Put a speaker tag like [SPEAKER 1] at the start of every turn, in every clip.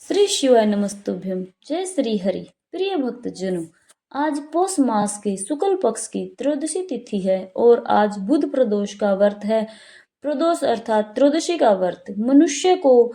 [SPEAKER 1] श्री शिवाय नमस्तुभ्यम। जय श्री हरि। प्रिय भक्तजनों, आज पौष मास के शुक्ल पक्ष की त्रयोदशी तिथि है और आज बुध प्रदोष का व्रत है। प्रदोष अर्थात त्रयोदशी का व्रत मनुष्य को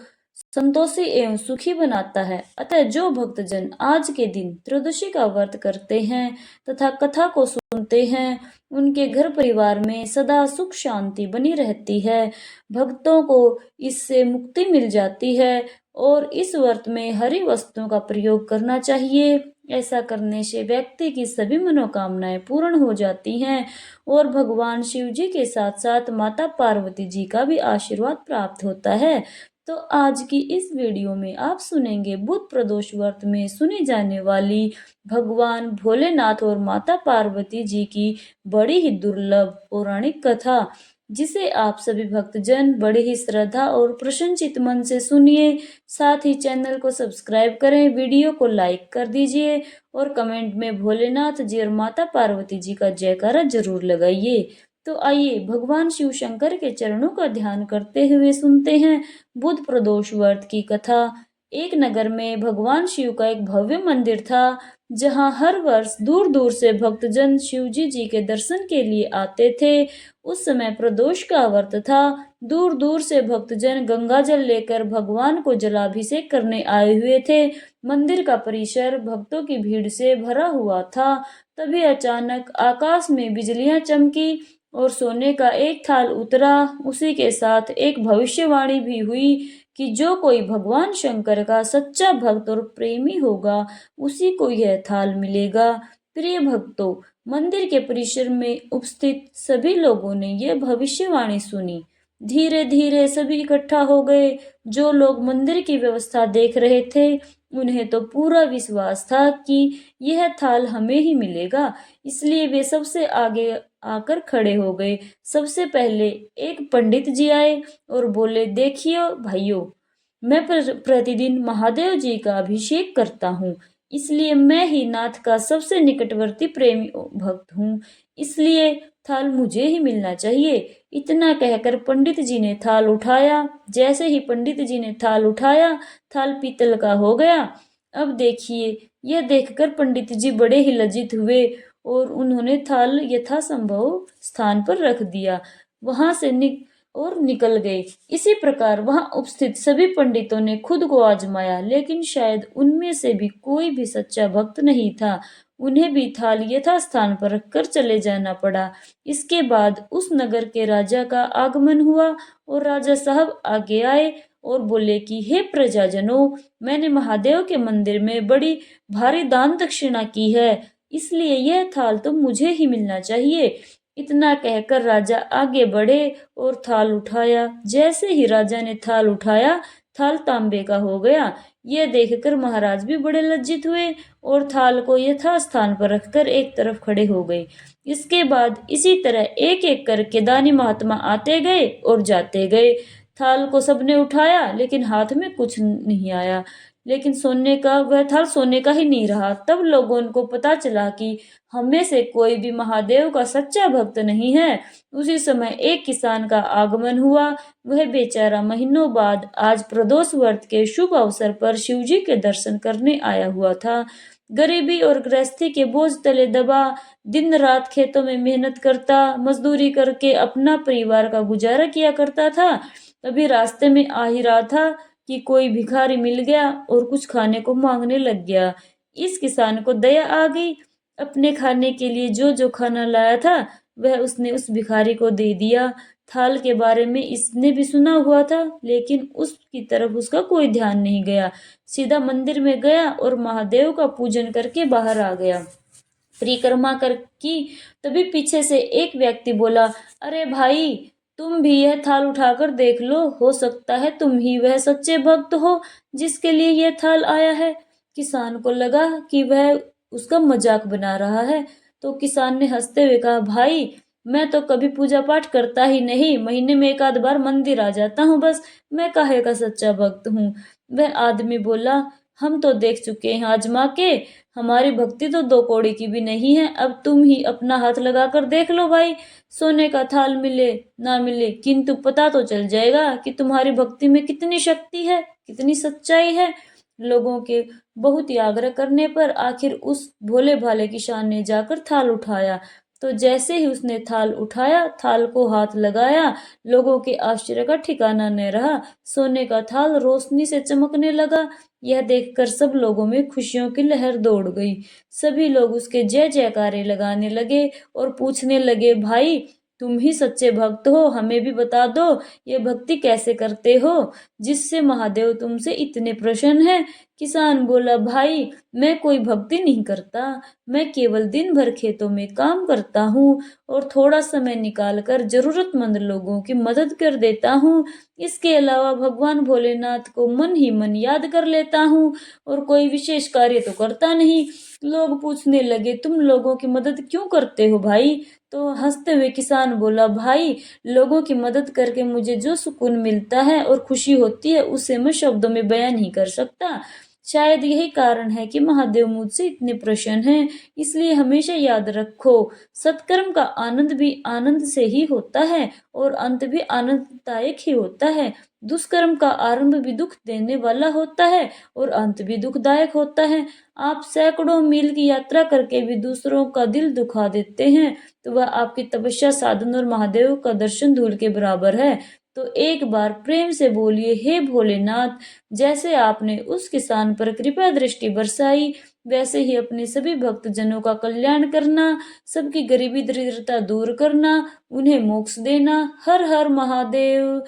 [SPEAKER 1] संतोषी एवं सुखी बनाता है। अतः जो भक्तजन आज के दिन त्रयोदशी का व्रत करते हैं तथा कथा को सुनते हैं, उनके घर परिवार में सदा सुख शांति बनी रहती है। भक्तों को इससे मुक्ति मिल जाती है और इस व्रत में हरी वस्तुओं का प्रयोग करना चाहिए। ऐसा करने से व्यक्ति की सभी मनोकामनाएं पूर्ण हो जाती हैं और भगवान शिव जी के साथ साथ माता पार्वती जी का भी आशीर्वाद प्राप्त होता है। तो आज की इस वीडियो में आप सुनेंगे बुध प्रदोष व्रत में सुनी जाने वाली भगवान भोलेनाथ और माता पार्वती जी की बड़ी ही दुर्लभ पौराणिक कथा, जिसे आप सभी भक्तजन बड़े ही श्रद्धा और प्रसन्नचित मन से सुनिए। साथ ही चैनल को सब्सक्राइब करें, वीडियो को लाइक कर दीजिए और कमेंट में भोलेनाथ जी और माता पार्वती जी का जयकारा जरूर लगाइए। तो आइए भगवान शिव शंकर के चरणों का ध्यान करते हुए सुनते हैं बुध प्रदोष व्रत की कथा। एक नगर में भगवान शिव का एक भव्य मंदिर था, जहां हर वर्ष दूर दूर से भक्तजन शिवजी जी के दर्शन के लिए आते थे। उस समय प्रदोष का व्रत था। दूर दूर से भक्तजन गंगा जल लेकर भगवान को जलाभिषेक करने आए हुए थे। मंदिर का परिसर भक्तों की भीड़ से भरा हुआ था। तभी अचानक आकाश में बिजलियां चमकी और सोने का एक थाल उतरा। उसी के साथ एक भविष्यवाणी भी हुई कि जो कोई भगवान शंकर का सच्चा भक्त और प्रेमी होगा, उसी को यह थाल मिलेगा। प्रिय भक्तों, मंदिर के परिसर में उपस्थित सभी लोगों ने यह भविष्यवाणी सुनी। धीरे धीरे सभी इकट्ठा हो गए। जो लोग मंदिर की व्यवस्था देख रहे थे, उन्हें तो पूरा विश्वास था कि यह थाल हमें ही मिलेगा, इसलिए वे सबसे आगे आकर खड़े हो गए। सबसे पहले एक पंडित जी आए और बोले, देखिए भाइयों, मैं प्रतिदिन महादेव जी का अभिषेक करता हूँ, इसलिए मैं ही नाथ का सबसे निकटवर्ती प्रेमी भक्त हूँ, इसलिए थाल मुझे ही मिलना चाहिए। इतना कहकर पंडित जी ने थाल उठाया। जैसे ही पंडित जी ने थाल उठाया, थाल पीतल का हो गया। अब देखिए, यह देखकर पंडित जी बड़े ही लज्जित हुए और उन्होंने थाल यथासंभव स्थान पर रख दिया। वहां से निकल गए। इसी प्रकार वहां उपस्थित सभी पंडितों ने खुद को आजमाया, लेकिन शायद उनमें से भी कोई भी सच्चा भक्त नहीं था। उन्हें भी थाल यथा स्थान पर रखकर चले जाना पड़ा। इसके बाद उस नगर के राजा का आगमन हुआ और राजा साहब आगे आए और बोले कि हे प्रजाजनों, मैंने महादेव के मंदिर में बड़ी भारी दान दक्षिणा की है, इसलिए यह थाल तो मुझे ही मिलना चाहिए। इतना कहकर राजा आगे बढ़े और थाल उठाया। जैसे ही राजा ने थाल उठाया, थाल तांबे का हो गया। यह देखकर महाराज भी बड़े लज्जित हुए और थाल को यथा स्थान पर रखकर एक तरफ खड़े हो गए। इसके बाद इसी तरह एक एक करके दानी महात्मा आते गए और जाते गए। थाल को सबने उठाया, लेकिन हाथ में कुछ नहीं आया। लेकिन वह थाल सोने का ही नहीं रहा। तब लोगों को पता चला कि हमें से कोई भी महादेव का सच्चा भक्त नहीं है। उसी समय एक किसान का आगमन हुआ। वह बेचारा महीनों बाद आज प्रदोष व्रत के शुभ अवसर पर शिवजी के दर्शन करने आया हुआ था। गरीबी और गृहस्थी के बोझ तले दबा दिन रात खेतों में मेहनत करता, मजदूरी करके अपना परिवार का गुजारा किया करता था। तभी रास्ते में आ ही रहा था कि कोई भिखारी मिल गया और कुछ खाने को मांगने लग गया। इस किसान को दया आ गई। अपने खाने के लिए जो जो खाना लाया था, वह उसने उस भिखारी को दे दिया। थाल के बारे में इसने भी सुना हुआ था, लेकिन उसकी तरफ उसका कोई ध्यान नहीं गया। सीधा मंदिर में गया और महादेव का पूजन करके बाहर आ गया। परिक्रमा कर की तभी पीछे से एक व्यक्ति बोला, अरे भाई, तुम भी यह थाल उठाकर देख लो, हो सकता है तुम ही वह सच्चे भक्त हो जिसके लिए यह थाल आया है। किसान को लगा कि वह उसका मजाक बना रहा है, तो किसान ने हंसते हुए कहा, भाई, मैं तो कभी पूजा पाठ करता ही नहीं, महीने में एक आध बार मंदिर आ जाता हूँ बस, मैं काहे का सच्चा भक्त हूँ। वह आदमी बोला, हम तो देख चुके हैं आजमा के, हमारी भक्ति तो दो कौड़ी की भी नहीं है। अब तुम ही अपना हाथ लगाकर देख लो भाई, सोने का थाल मिले ना मिले, किंतु पता तो चल जाएगा कि तुम्हारी भक्ति में कितनी शक्ति है, कितनी सच्चाई है। लोगों के बहुत ही आग्रह करने पर आखिर उस भोले भाले किसान ने जाकर थाल उठाया। तो जैसे ही उसने थाल उठाया, थाल को हाथ लगाया, लोगों के आश्चर्य का ठिकाना न रहा। सोने का थाल रोशनी से चमकने लगा। यह देखकर सब लोगों में खुशियों की लहर दौड़ गई। सभी लोग उसके जय जयकारे लगाने लगे और पूछने लगे, भाई तुम ही सच्चे भक्त हो, हमें भी बता दो ये भक्ति कैसे करते हो जिससे महादेव तुमसे इतने प्रसन्न है। किसान बोला, भाई मैं कोई भक्ति नहीं करता, मैं केवल दिन भर खेतों में काम करता हूँ और थोड़ा समय निकालकर जरूरतमंद लोगों की मदद कर देता हूँ। इसके अलावा भगवान भोलेनाथ को मन ही मन याद कर लेता हूँ और कोई विशेष कार्य तो करता नहीं। लोग पूछने लगे, तुम लोगों की मदद क्यों करते हो भाई? तो हंसते हुए किसान बोला, भाई लोगों की मदद करके मुझे जो सुकून मिलता है और खुशी होती है उसे मैं शब्दों में बयान नहीं कर सकता। शायद यही कारण है कि महादेव मुझसे इतने प्रसन्न हैं। इसलिए हमेशा याद रखो, सत्कर्म का आनंद भी आनंद से ही होता है और अंत भी आनंददायक ही होता है। दुष्कर्म का आरंभ भी दुख देने वाला होता है और अंत भी दुखदायक होता है। आप सैकड़ों मील की यात्रा करके भी दूसरों का दिल दुखा देते हैं तो वह आपकी तपस्या, साधन और महादेव का दर्शन धूल के बराबर है। तो एक बार प्रेम से बोलिए, हे भोलेनाथ, जैसे आपने उस किसान पर कृपा दृष्टि बरसाई वैसे ही अपने सभी भक्त जनों का कल्याण करना, सबकी गरीबी दरिद्रता दूर करना, उन्हें मोक्ष देना। हर हर महादेव।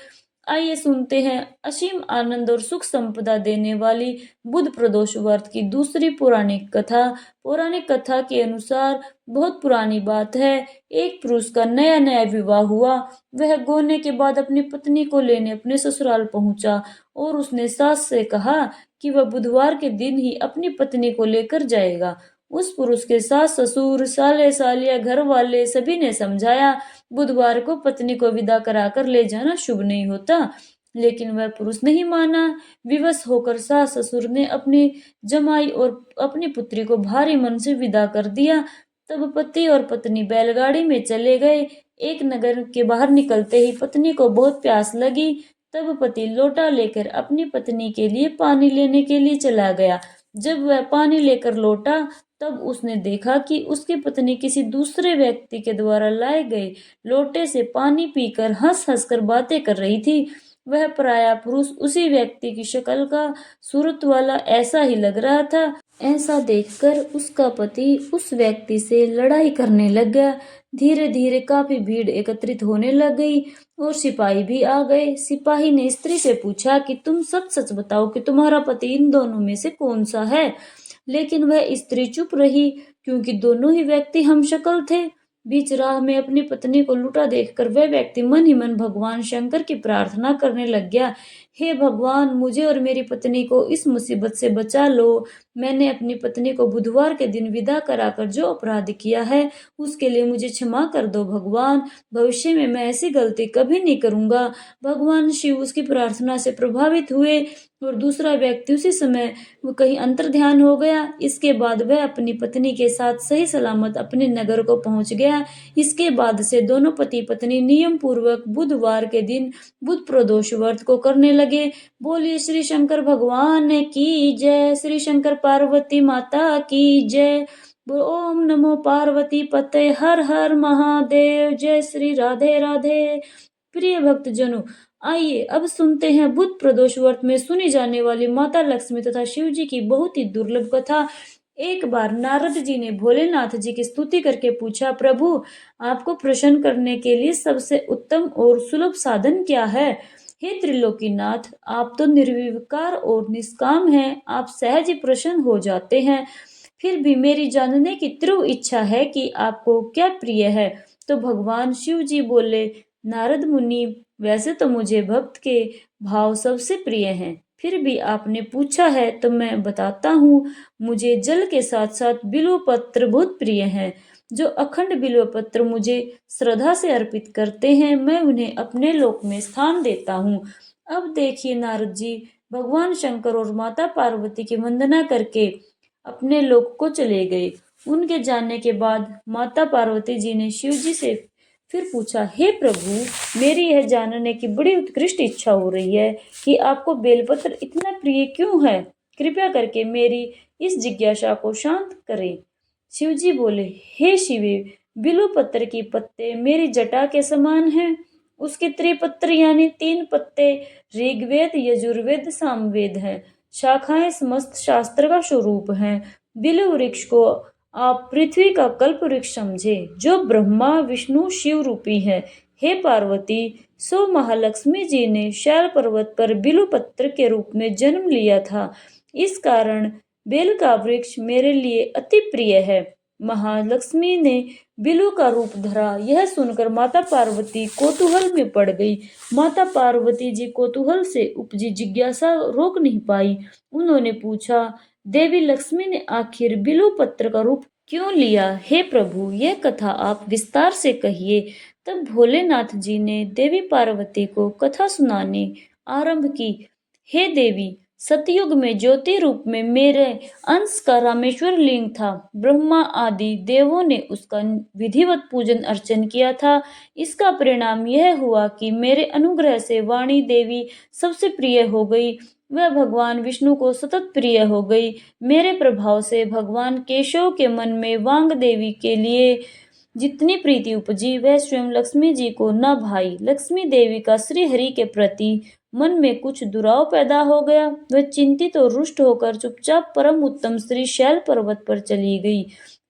[SPEAKER 1] आइए सुनते हैं असीम आनंद और सुख संपदा देने वाली बुध प्रदोष व्रत की दूसरी पौराणिक कथा। पौराणिक कथा के अनुसार बहुत पुरानी बात है। एक पुरुष का नया नया विवाह हुआ। वह गोने के बाद अपनी पत्नी को लेने अपने ससुराल पहुंचा और उसने सास से कहा कि वह बुधवार के दिन ही अपनी पत्नी को लेकर जाएगा। उस पुरुष के सास ससुर, साले सालिया, घर वाले सभी ने समझाया बुधवार को पत्नी को विदा कराकर ले जाना शुभ नहीं होता, लेकिन वह पुरुष नहीं माना। विवश होकर सास ससुर ने अपनी जमाई और अपनी पुत्री को भारी मन से विदा कर दिया। तब पति और पत्नी बैलगाड़ी में चले गए। एक नगर के बाहर निकलते ही पत्नी को बहुत प्यास लगी। तब पति लोटा लेकर अपनी पत्नी के लिए पानी लेने के लिए चला गया। जब वह पानी लेकर लौटा तब उसने देखा कि उसकी पत्नी किसी दूसरे व्यक्ति के द्वारा लाए गए लोटे से पानी पीकर हंस हंस कर बातें कर रही थी। वह पराया पुरुष उसी व्यक्ति की शक्ल का, सूरत वाला ऐसा ही लग रहा था। ऐसा देखकर उसका पति उस व्यक्ति से लड़ाई करने लग गया। धीरे धीरे काफी भीड़ एकत्रित होने लग गई और सिपाही भी आ गए। सिपाही ने स्त्री से पूछा कि तुम सच सच बताओ कि तुम्हारा पति इन दोनों में से कौन सा है। लेकिन वह स्त्री चुप रही क्योंकि दोनों ही व्यक्ति हमशक्ल थे। बीच राह में अपनी पत्नी को लुटा देखकर वह व्यक्ति मन ही मन भगवान शंकर की प्रार्थना करने लग गया। हे भगवान, मुझे और मेरी पत्नी को इस मुसीबत से बचा लो। मैंने अपनी पत्नी को बुधवार के दिन विदा कराकर जो अपराध किया है उसके लिए मुझे क्षमा कर दो भगवान। भविष्य में मैं ऐसी गलती कभी नहीं करूंगा। भगवान शिव उसकी प्रार्थना से प्रभावित हुए और दूसरा व्यक्ति उसी समय वो कहीं अंतर ध्यान हो गया। इसके बाद वह अपनी पत्नी के साथ सही सलामत अपने नगर को पहुंच गया। इसके बाद से दोनों पति पत्नी नियम पूर्वक बुधवार के दिन बुध प्रदोष व्रत को करने लगे। बोलिए श्री शंकर भगवान की जय, श्री शंकर पार्वती माता की जय। ओम नमो पार्वती पते, हर हर महादेव। जय श्री राधे राधे। प्रिय भक्तजनों, आइए अब सुनते हैं बुध प्रदोष व्रत में सुनी जाने वाली माता लक्ष्मी तथा शिव जी की बहुत ही दुर्लभ कथा। एक बार नारद जी ने भोलेनाथ जी की स्तुति करके पूछा, प्रभु आपको प्रसन्न करने के लिए सबसे उत्तम और सुलभ साधन क्या है? हे त्रिलोकीनाथ, आप तो निर्विकार और निष्काम हैं, आप सहज ही प्रसन्न हो जाते हैं। फिर भी मेरी जानने की तीव्र इच्छा है कि आपको क्या प्रिय है। तो भगवान शिव जी बोले, नारद मुनि, वैसे तो मुझे भक्त के भाव सबसे प्रिय हैं, फिर भी आपने पूछा है तो मैं बताता हूँ। मुझे जल के साथ साथ बिल्व पत्र बहुत प्रिय हैं। जो अखंड बिल्व पत्र मुझे श्रद्धा से अर्पित करते हैं मैं उन्हें अपने लोक में स्थान देता हूँ। अब देखिए नारद जी भगवान शंकर और माता पार्वती की वंदना करके अपने लोक को चले गए। उनके जाने के बाद माता पार्वती जी ने शिव जी से फिर पूछा, हे प्रभु, मेरी यह जानने की बड़ी उत्कृष्ट इच्छा हो रही है कि आपको बेलपत्र इतना प्रिय क्यों है। कृपया करके मेरी इस जिज्ञासा को शांत करें। शिवजी बोले, हे शिवे, बिल्व की पत्ते मेरी जटा के समान हैं। उसके त्रिपत्र यानी 3 पत्ते ऋग्वेद, यजुर्वेद, सामवेद हैं। शाखाएं समस्त शास्त्र का स्वरूप हैं। बिल्व वृक्ष को आप पृथ्वी का कल्प वृक्ष समझे, जो ब्रह्मा विष्णु शिव रूपी है। हे पार्वती, सो महालक्ष्मी जी ने शैल पर्वत पर बिल्व पत्र के रूप में जन्म लिया था। इस कारण बेल का वृक्ष मेरे लिए अति प्रिय है। महालक्ष्मी ने बिल्व का रूप धरा, यह सुनकर माता पार्वती कौतूहल में पड़ गई। माता पार्वती जी कौतूहल से उपजी जिज्ञासा रोक नहीं पाई। उन्होंने पूछा, देवी लक्ष्मी ने आखिर बिल्व पत्र का रूप क्यों लिया? हे प्रभु, यह कथा आप विस्तार से कहिए। तब भोलेनाथ जी ने देवी पार्वती को कथा सुनाने आरंभ की। हे देवी, सतयुग में ज्योति रूप में मेरे अंश का रामेश्वर लिंग था। ब्रह्मा आदि देवों ने उसका विधिवत पूजन अर्चन किया था। इसका परिणाम यह हुआ कि मेरे अनुग्रह से वाणी देवी सबसे प्रिय हो गई। वह भगवान विष्णु को सतत प्रिय हो गई। मेरे प्रभाव से भगवान केशव के मन में वांग देवी के लिए जितनी प्रीति उपजी, वह स्वयं लक्ष्मी जी को न भाई। लक्ष्मी देवी का श्री हरि के प्रति मन में कुछ दुराव पैदा हो गया। वह चिंतित और रुष्ट होकर चुपचाप परम उत्तम श्री शैल पर्वत पर चली गई।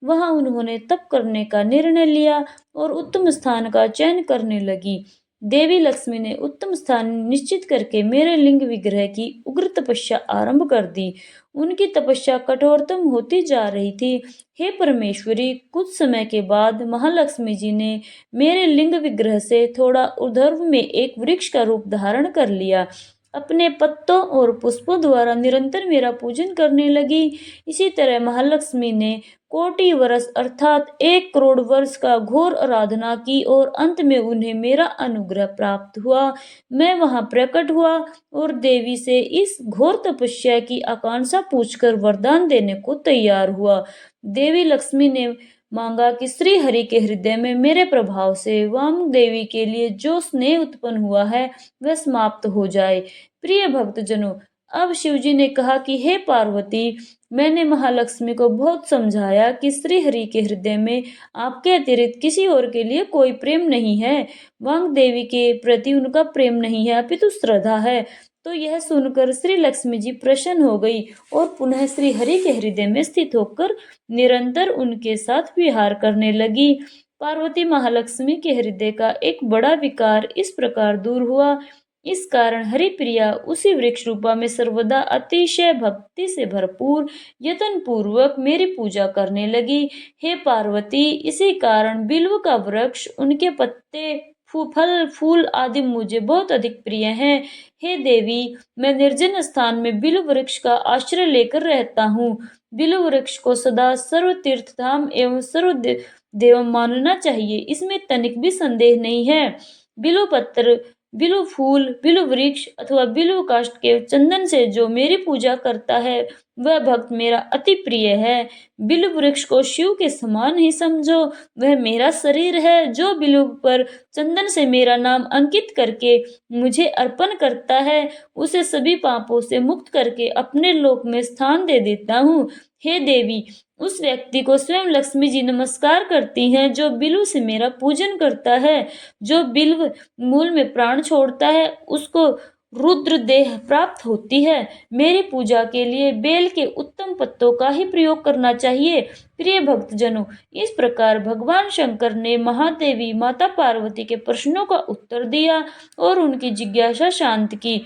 [SPEAKER 1] वहां उन्होंने तप करने का निर्णय लिया और उत्तम स्थान का चयन करने लगी। देवी लक्ष्मी ने उत्तम स्थान निश्चित करके मेरे लिंग विग्रह की उग्र तपस्या आरंभ कर दी। उनकी तपस्या कठोरतम होती जा रही थी। हे परमेश्वरी, कुछ समय के बाद महालक्ष्मी जी ने मेरे लिंग विग्रह से थोड़ा ऊर्ध्व में एक वृक्ष का रूप धारण कर लिया। अपने पत्तों और पुष्पों द्वारा निरंतर मेरा पूजन करने लगी। इसी तरह महालक्ष्मी ने कोटि वर्ष अर्थात 1 करोड़ वर्ष का घोर आराधना की और अंत में उन्हें मेरा अनुग्रह प्राप्त हुआ। मैं वहां प्रकट हुआ और देवी से इस घोर तपस्या की आकांक्षा पूछकर वरदान देने को तैयार हुआ। देवी लक्ष्मी ने मांगा कि श्री हरि के हृदय में मेरे प्रभाव से वाम देवी के लिए जो स्नेह उत्पन्न हुआ है वह समाप्त हो जाए। प्रिय भक्तजनों, अब शिवजी ने कहा कि हे पार्वती, मैंने महालक्ष्मी को बहुत समझाया कि श्री हरि के हृदय में आपके अतिरिक्त किसी और के लिए कोई प्रेम नहीं है। वांग देवी के प्रति उनका प्रेम नहीं है, अपितु श्रद्धा है। तो यह सुनकर श्री लक्ष्मी जी प्रसन्न हो गई और पुनः श्री हरि के हृदय में स्थित होकर निरंतर उनके साथ विहार करने लगी। पार्वती महालक्ष्मी के हृदय का एक बड़ा विकार इस प्रकार दूर हुआ। इस कारण हरिप्रिया उसी वृक्ष रूपा में सर्वदा अतिशय भक्ति से भरपूर यत्न पूर्वक मेरी पूजा करने लगी। हे पार्वती, इसी कारण बिल्व का वृक्ष, उनके पत्ते, फल, फूल आदि मुझे बहुत अधिक प्रिय हैं। हे देवी, मैं निर्जन स्थान में बिल्व वृक्ष का आश्रय लेकर रहता हूँ। बिल्व वृक्ष को सदा सर्व तीर्थ धाम एवं सर्व देव मानना चाहिए, इसमें तनिक भी संदेह नहीं है। बिल्व पत्र, बिल्व फूल, बिल्व वृक्ष अथवा बिल्व काष्ठ के चंदन से जो मेरी पूजा करता है वह भक्त मेरा अति प्रिय है। बिल्व वृक्ष को शिव के समान ही समझो, वह मेरा शरीर है। जो बिल्व पर चंदन से मेरा नाम अंकित करके मुझे अर्पण करता है, उसे सभी पापों से मुक्त करके अपने लोक में स्थान दे देता हूँ। हे देवी, उस व्यक्ति को स्वयं लक्ष्मी जी नमस्कार करती हैं जो बिल्व से मेरा पूजन करता है। जो बिल्व मूल में प्राण छोड़ता है उसको रुद्र देह प्राप्त होती है। मेरी पूजा के लिए बेल के उत्तम पत्तों का ही प्रयोग करना चाहिए। प्रिय भक्तजनों, इस प्रकार भगवान शंकर ने महादेवी माता पार्वती के प्रश्नों का उत्तर दिया और उनकी जिज्ञासा शांत की।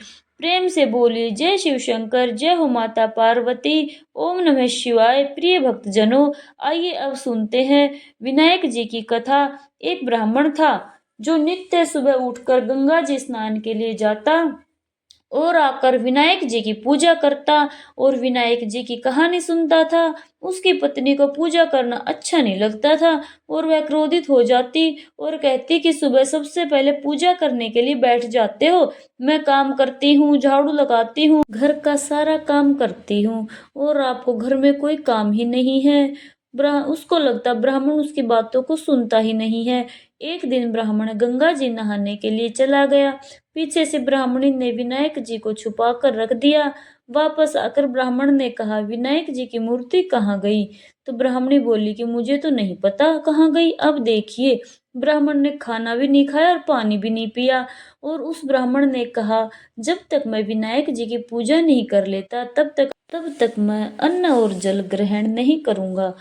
[SPEAKER 1] प्रेम से बोली, जय शिव शंकर, जय हो माता पार्वती, ओम नमः शिवाय। प्रिय भक्तजनों, आइए अब सुनते हैं विनायक जी की कथा। एक ब्राह्मण था जो नित्य सुबह उठकर गंगा जी स्नान के लिए जाता और आकर विनायक जी की पूजा करता और विनायक जी की कहानी सुनता था। उसकी पत्नी को पूजा करना अच्छा नहीं लगता था और वह क्रोधित हो जाती और कहती कि सुबह सबसे पहले पूजा करने के लिए बैठ जाते हो। मैं काम करती हूँ, झाड़ू लगाती हूँ, घर का सारा काम करती हूँ और आपको घर में कोई काम ही नहीं है। उसको लगता ब्राह्मण उसकी बातों को सुनता ही नहीं है। एक दिन ब्राह्मण गंगा जी नहाने के लिए चला गया। पीछे से ब्राह्मणी ने विनायक जी को छुपा कर रख दिया। वापस आकर ब्राह्मण ने कहा, विनायक जी की मूर्ति कहाँ गई? तो ब्राह्मणी बोली कि मुझे तो नहीं पता कहाँ गई, अब देखिए। ब्राह्मण ने खाना भी नहीं खाया और पानी भी नहीं पिया, और उस ब्राह्मण ने कहा, जब तक मैं विनायक जी की पूजा नहीं कर लेता तब तक मैं अन्न और जल ग्रहण नहीं करूंगा।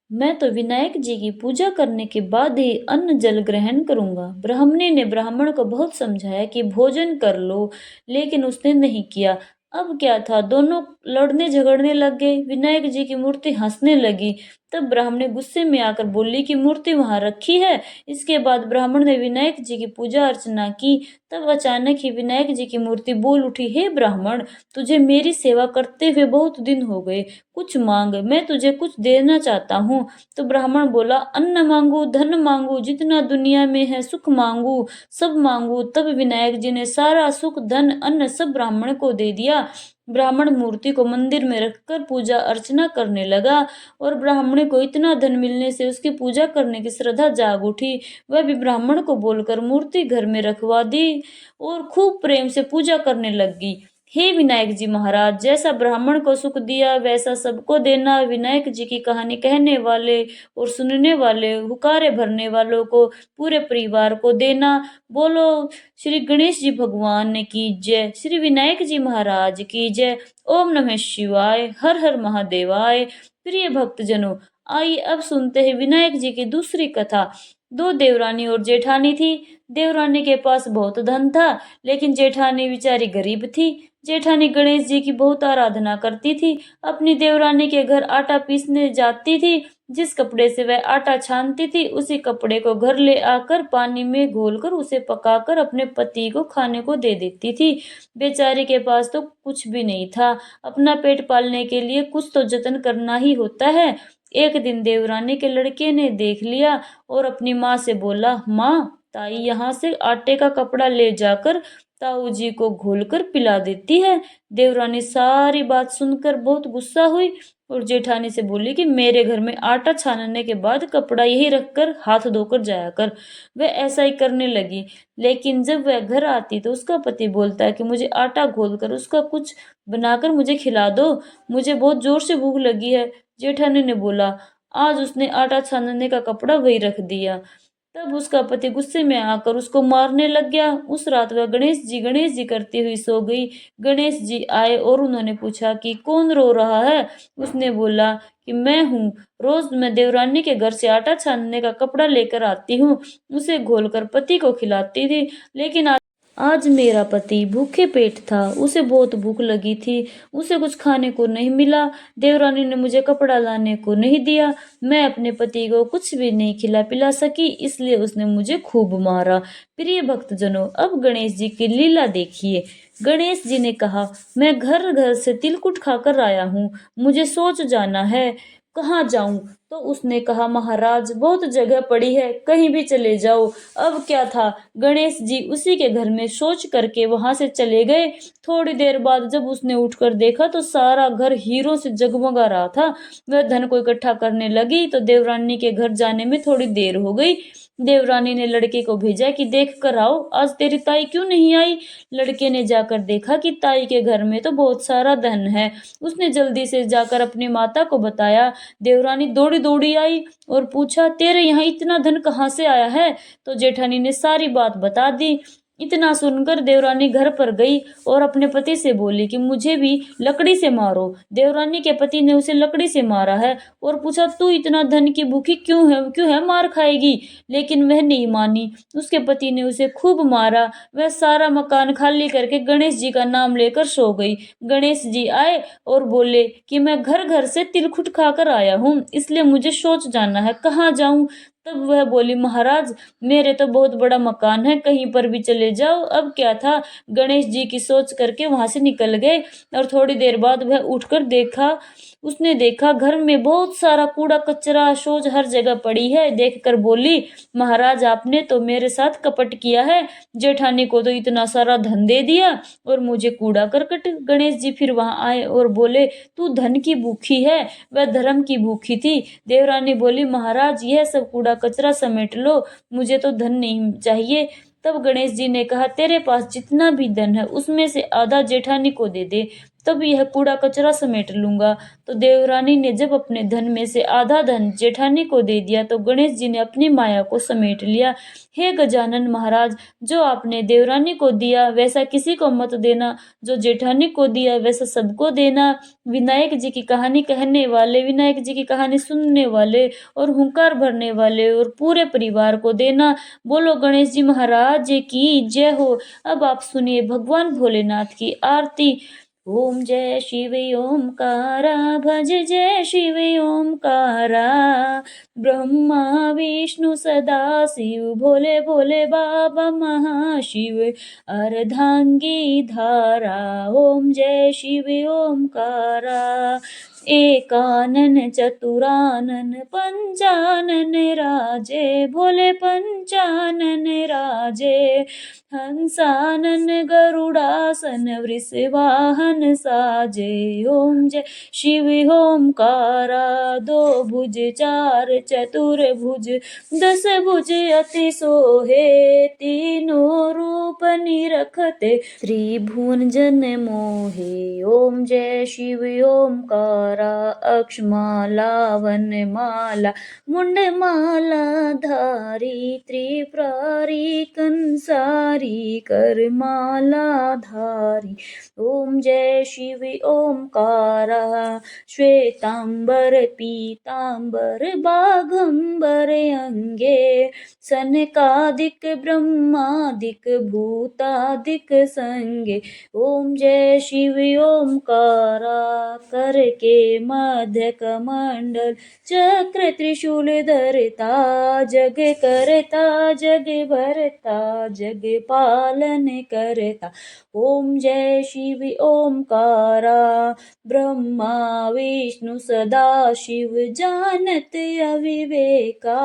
[SPEAKER 1] मैं तो विनायक जी की पूजा करने के बाद ही अन्न जल ग्रहण करूंगा। ब्राह्मणी ने ब्राह्मण को बहुत समझाया कि भोजन कर लो, लेकिन उसने नहीं किया। अब क्या था, दोनों लड़ने झगड़ने लग गए। विनायक जी की मूर्ति हंसने लगी। तब ब्राह्मणी गुस्से में आकर बोली कि मूर्ति वहां रखी है। इसके बाद ब्राह्मण ने विनायक जी की पूजा अर्चना की। तब अचानक ही विनायक जी की मूर्ति बोल उठी, हे ब्राह्मण, तुझे मेरी सेवा करते हुए बहुत दिन हो गए, कुछ मांग, मैं तुझे कुछ देना चाहता हूँ। तो ब्राह्मण बोला, अन्न मांगू, धन मांगू, जितना दुनिया में है सुख मांगू, सब मांगू। तब विनायक जी ने सारा सुख, धन, अन्न सब ब्राह्मण को दे दिया। ब्राह्मण मूर्ति को मंदिर में रखकर पूजा अर्चना करने लगा, और ब्राह्मणी को इतना धन मिलने से उसकी पूजा करने की श्रद्धा जाग उठी। वह भी ब्राह्मण को बोलकर मूर्ति घर में रखवा दी और खूब प्रेम से पूजा करने लगी। हे विनायक जी महाराज, जैसा ब्राह्मण को सुख दिया वैसा सबको देना। विनायक जी की कहानी कहने वाले और सुनने वाले, हुकारे भरने वालों को, पूरे परिवार को देना। बोलो श्री गणेश जी भगवान की जय, श्री विनायक जी महाराज की जय। ओम नमः शिवाय, हर हर महादेवाय। प्रिय भक्तजनों, आइए अब सुनते हैं विनायक जी की दूसरी कथा। दो देवरानी और जेठानी थी। देवरानी के पास बहुत धन था, लेकिन जेठानी बेचारी गरीब थी। जेठानी गणेश जी की बहुत आराधना करती थी। अपनी देवरानी के घर आटा पीसने जाती थी। जिस कपड़े से वह आटा छानती थी, उसी कपड़े को घर ले आकर पानी में घोलकर उसे पकाकर अपने पति को खाने को दे देती थी। बेचारी के पास तो कुछ भी नहीं था। अपना पेट पालने के लिए कुछ तो जतन करना ही होता है। एक दिन देवरानी के लड़के ने देख लिया और अपनी माँ से बोला, माँ, ताई यहाँ से आटे का कपड़ा ले जाकर ताऊ जी को घोलकर पिला देती है। देवरानी सारी बात सुनकर बहुत गुस्सा हुई और जेठानी से बोली कि मेरे घर में आटा छानने के बाद कपड़ा यही रखकर हाथ धोकर जाया कर। वह ऐसा ही करने लगी, लेकिन जब वह घर आती तो उसका पति बोलता है कि मुझे आटा घोलकर उसका कुछ बनाकर मुझे खिला दो, मुझे बहुत जोर से भूख लगी है। जेठानी ने बोला, आज उसने आटा छानने का कपड़ा वही रख दिया। तब उसका पति गुस्से में आकर उसको मारने लग गया। उस रात वह गणेश जी करती हुई सो गई। गणेश जी आए और उन्होंने पूछा कि कौन रो रहा है। उसने बोला कि मैं हूँ, रोज मैं देवरानी के घर से आटा छानने का कपड़ा लेकर आती हूँ, उसे घोलकर पति को खिलाती थी, लेकिन आज मेरा पति भूखे पेट था, उसे बहुत भूख लगी थी, उसे कुछ खाने को नहीं मिला। देवरानी ने मुझे कपड़ा लाने को नहीं दिया, मैं अपने पति को कुछ भी नहीं खिला पिला सकी, इसलिए उसने मुझे खूब मारा। प्रिय भक्तजनों, अब गणेश जी की लीला देखिए। गणेश जी ने कहा, मैं घर घर से तिलकुट खाकर आया हूँ, मुझे सोच जाना है, कहाँ जाऊं? तो उसने कहा, महाराज, बहुत जगह पड़ी है, कहीं भी चले जाओ। अब क्या था, गणेश जी उसी के घर में शौच करके वहां से चले गए। थोड़ी देर बाद जब उसने उठकर देखा तो सारा घर हीरों से जगमगा रहा था। वह धन को इकट्ठा करने लगी तो देवरानी के घर जाने में थोड़ी देर हो गई। देवरानी ने लड़के को भेजा कि देख कर आओ, आज तेरी ताई क्यों नहीं आई। लड़के ने जाकर देखा कि ताई के घर में तो बहुत सारा धन है। उसने जल्दी से जाकर अपनी माता को बताया। देवरानी दौड़ी दौड़ी आई और पूछा, तेरे यहाँ इतना धन कहाँ से आया है? तो जेठानी ने सारी बात बता दी। इतना सुनकर देवरानी घर पर गई और अपने पति से बोली कि मुझे भी लकड़ी से मारो। देवरानी के पति ने उसे लकड़ी से मारा है और पूछा, तू इतना धन की भूखी क्यों है, मार खाएगी? लेकिन वह नहीं मानी। उसके पति ने उसे खूब मारा। वह सारा मकान खाली करके गणेश जी का नाम लेकर सो गई। गणेश जी आए और बोले कि मैं घर घर से तिलकुट खाकर आया हूँ, इसलिए मुझे शौच जाना है, कहाँ जाऊं? तब वह बोली, महाराज, मेरे तो बहुत बड़ा मकान है, कहीं पर भी चले जाओ। अब क्या था, गणेश जी की सोच करके वहां से निकल गए और थोड़ी देर बाद वह उठकर उसने देखा घर में बहुत सारा कूड़ा कचरा शोज हर जगह पड़ी है। देखकर बोली, महाराज, आपने तो मेरे साथ कपट किया है, जेठानी को तो इतना सारा धन दे दिया और मुझे कूड़ा करकट। गणेश जी फिर वहां आए और बोले, तू धन की भूखी है, वह धर्म की भूखी थी। देवरानी बोली, महाराज, यह सब कूड़ा कचरा समेट लो, मुझे तो धन नहीं चाहिए। तब गणेश जी ने कहा, तेरे पास जितना भी धन है उसमें से आधा जेठानी को दे दे। तब यह कूड़ा कचरा समेट लूंगा। तो देवरानी ने जब अपने धन में से आधा धन जेठानी को दे दिया तो गणेश जी ने अपनी माया को समेट लिया। हे गजानन महाराज, जो आपने देवरानी को दिया वैसा किसी को मत देना, जो जेठानी को दिया वैसा सबको देना। विनायक जी की कहानी कहने वाले, विनायक जी की कहानी सुनने वाले और हुंकार भरने वाले और पूरे परिवार को देना। बोलो गणेश जी महाराज की जय हो। अब आप सुनिए भगवान भोलेनाथ की आरती। ओम जय शिव ओमकारा, भज जय शिव ओमकारा, ब्रह्मा विष्णु सदा शिव, भोले भोले बाबा महाशिव, अर्धांगी धारा। ओम जय शिव ओमकारा, एकानन चतुरानन पंचानन राजे, भोले पंचानन राजे, हंसानन गरुड़ासन वृषवाहन साजे। ओम जय शिव ओमकारा, दो भुज चार चतुर्भुज, दस भुज अति सोहे, तीनों रूप निरखते त्रिभुवन जन मोहे। ओम जय शिव ओमकारा, अक्षमाला वनमाला मुंडमाला धारी, त्रिपुरारी कंसारी करमाला धारी। ओम जय शिव ओमकारा, श्वेतांबर पीतांबर बाघंबर अंगे, सनकादिक ब्रह्मादिक भूतादिक संगे। ओम जय शिव ओमकारा, कर के मध्य कमंडल, चक्र त्रिशूल धरता, जग करता जग भरता, जग पालन करता। ओम जय शिव ओमकारा, ब्रह्मा विष्णु सदा शिव, जानत अविवेका,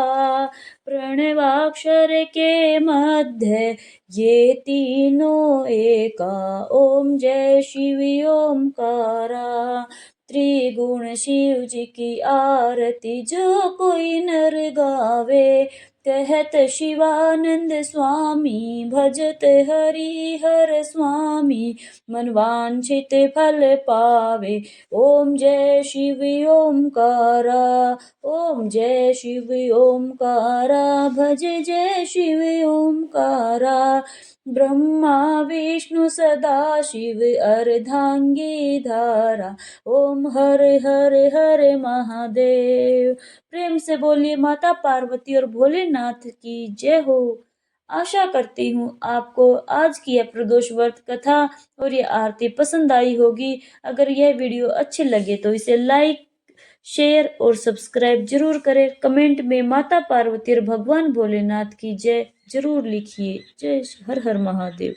[SPEAKER 1] प्रणवाक्षर के मध्य ये तीनों एका। ओम जय शिव ओमकारा, त्रिगुण शिव जी की आरती जो कोई नर गावे, कहत शिवानंद स्वामी, भजत हरि हर स्वामी, मन वांछित फल पावे। ओम जय शिव ओमकारा, ओम जय शिव ओमकारा, भज जय शिव ओमकारा, ब्रह्मा विष्णु सदा शिव, अर्धांगी धारा। ओम हर हर हर महादेव। प्रेम से बोलिए माता पार्वती और भोलेनाथ की जय हो। आशा करती हूँ आपको आज की यह प्रदोष व्रत कथा और ये आरती पसंद आई होगी। अगर यह वीडियो अच्छे लगे तो इसे लाइक, शेयर और सब्सक्राइब जरूर करें। कमेंट में माता पार्वती और भगवान भोलेनाथ की जय जरूर लिखिए। जय हर हर महादेव।